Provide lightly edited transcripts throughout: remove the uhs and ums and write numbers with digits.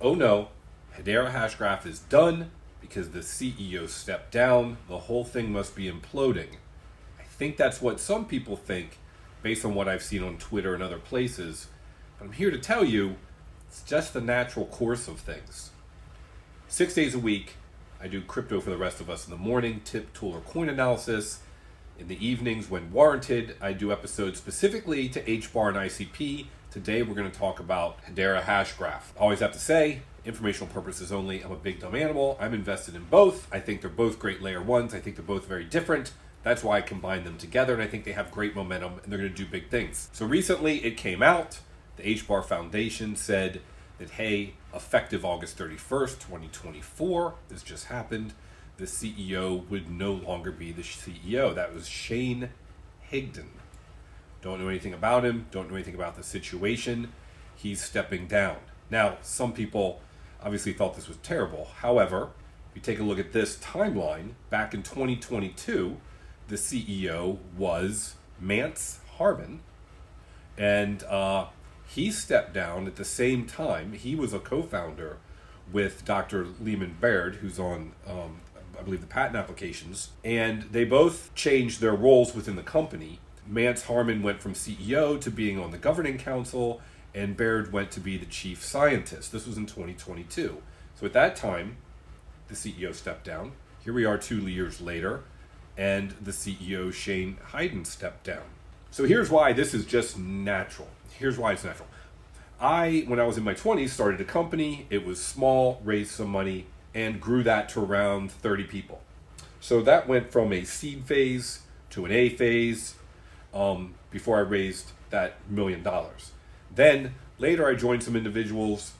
oh no, Hedera Hashgraph is done because the CEO stepped down. The whole thing must be imploding. I think that's what some people think based on what I've seen on Twitter and other places. But I'm here to tell you, it's just the natural course of things. 6 days a week, I do crypto for the rest of us in the morning, tip, tool, or coin analysis. In the evenings, when warranted, I do episodes specifically to HBAR and ICP. Today, we're going to talk about Hedera Hashgraph. I always have to say, informational purposes only. I'm a big dumb animal. I'm invested in both. I think they're both great layer ones. I think they're both very different. That's why I combine them together, and I think they have great momentum, and they're going to do big things. So recently, it came out. The HBAR Foundation said that, hey, effective August 31st, 2024, this just happened, the CEO would no longer be the CEO. That was Shane Higdon. Don't know anything about him, don't know anything about the situation. He's stepping down. Now, some people obviously thought this was terrible. However, if you take a look at this timeline, back in 2022, the CEO was Mance Harmon, and he stepped down at the same time. He was a co-founder with Dr. Lehman Baird, who's on, I believe, the patent applications. And they both changed their roles within the company. Mance Harmon went from CEO to being on the governing council, and Baird went to be the chief scientist. This was in 2022. So at that time, the CEO stepped down. Here we are 2 years later, and the CEO, Shane Higdon, stepped down. So here's why this is just natural. Here's why it's natural. When I was in my 20s, started a company. It was small, raised some money, and grew that to around 30 people. So that went from a seed phase to an A phase before I raised that $1 million. Then later I joined some individuals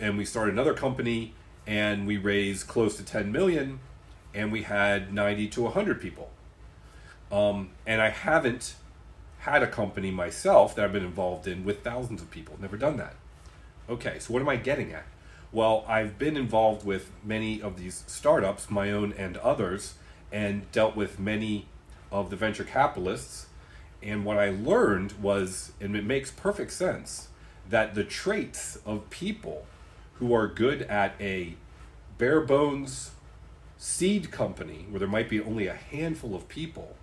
and we started another company and we raised close to 10 million and we had 90 to 100 people. And I haven't had a company myself that I've been involved in with thousands of people. Never done that. Okay, so what am I getting at? Well, I've been involved with many of these startups, my own and others, and dealt with many of the venture capitalists. And what I learned was, and it makes perfect sense, that the traits of people who are good at a bare bones seed company, where there might be only a handful of people,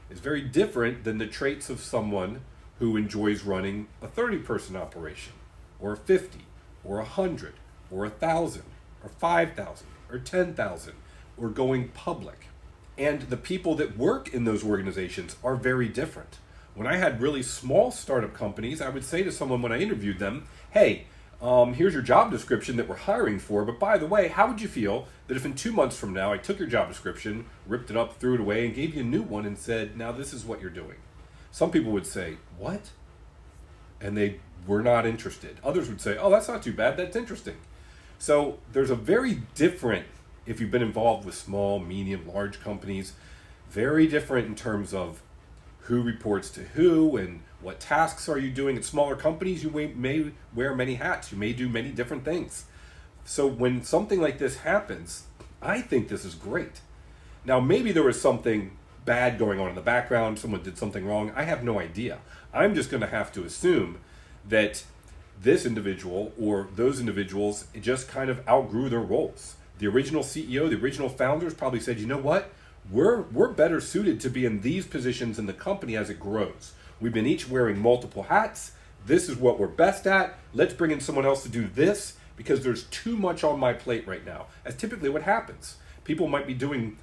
is very different than the traits of someone who enjoys running a 30-person operation, or 50, or 100, or 1,000, or 5,000, or 10,000, or going public. And the people that work in those organizations are very different. When I had really small startup companies, I would say to someone when I interviewed them, hey, here's your job description that we're hiring for, but by the way, how would you feel that if in 2 months from now I took your job description, ripped it up, threw it away, and gave you a new one and said, now this is what you're doing? Some people would say, what? And they were not interested. Others would say, oh, that's not too bad, that's interesting. So there's a very different, if you've been involved with small, medium, large companies, very different in terms of who reports to who and what tasks are you doing. At smaller companies, you may wear many hats. You may do many different things. So when something like this happens, I think this is great. Now, maybe there was something bad going on in the background. Someone did something wrong. I have no idea. I'm just going to have to assume that this individual or those individuals just kind of outgrew their roles. The original CEO, the original founders probably said, you know what? We're better suited to be in these positions in the company as it grows. We've been each wearing multiple hats. This is what we're best at. Let's bring in someone else to do this because there's too much on my plate right now. That's typically what happens. I might be doing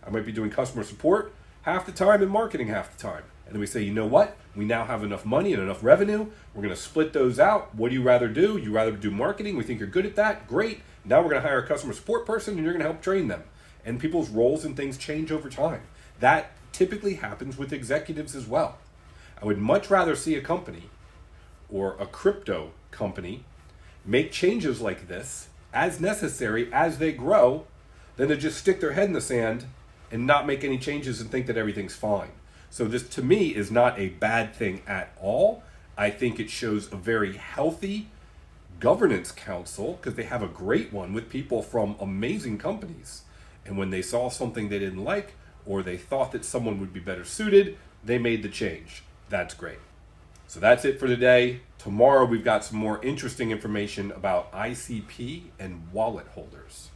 customer support half the time and marketing half the time. And then we say, you know what? We now have enough money and enough revenue. We're going to split those out. What do you rather do? You rather do marketing? We think you're good at that. Great. Now we're going to hire a customer support person and you're going to help train them. And people's roles and things change over time. That typically happens with executives as well. I would much rather see a company or a crypto company make changes like this as necessary as they grow than to just stick their head in the sand and not make any changes and think that everything's fine. So this, to me, is not a bad thing at all. I think it shows a very healthy governance council because they have a great one with people from amazing companies. And when they saw something they didn't like or they thought that someone would be better suited, they made the change. That's great. So that's it for today. Tomorrow we've got some more interesting information about ICP and wallet holders.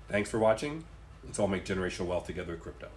Thanks for watching. Let's all make generational wealth together with crypto.